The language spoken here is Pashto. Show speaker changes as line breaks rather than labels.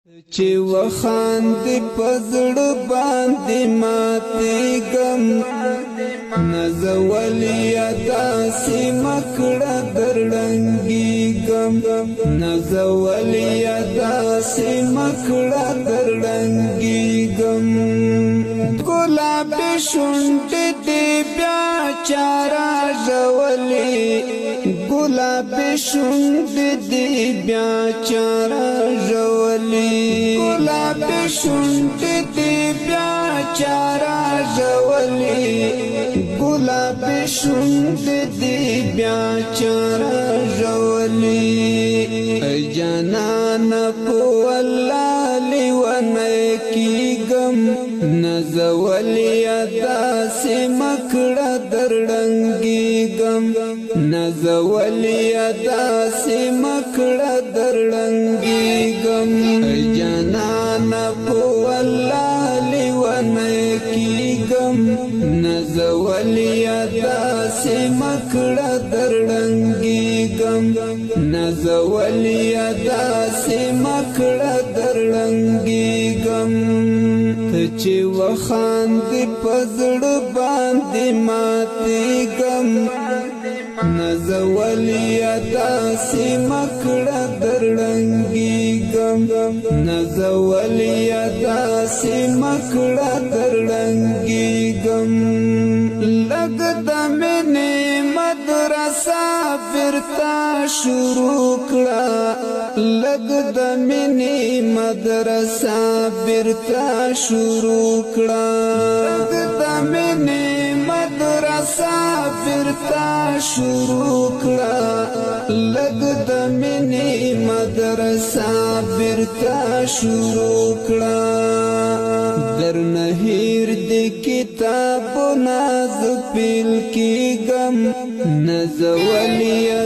چې وخاند پزړ باندې ماتې غم نزولیا داسې مکړه درړنګي غم نزولیا داسې مکړه درړنګي غم ګلاب شونډ دې بیا چارا ژولې ګلاب شونډ دې بیا چارا ژولې ګلاب شونډ دې بیا چارا ژولې ګلاب شونډ دې بیا چارا ژولې جانان په الله لیونه کیږم نزولیا داسې مکړه درړنګېږم نزولیا داسې مکړه درړنګېږم جانانه په الله لیونه کیږم نزولیا داسې مکړه درړنګېږم نزولیا داسې مکړه درړنګېږم ته چې وخاند پزړ باندې ماتې غم نزولیا داسې مکړه درړنګېږم نزولیا داسې مکړه درړنګېږم لږ د مینې مدرسه بیرته شروع کړه لږ د مینې مدرسه بیرته شروع کړه لږ د مینې مدرسه بیرته شروع کړه لږ د مینې مدرسه بیرته شروع کړه درنه هیر د کتابونه ز پیل کېږم نزولیا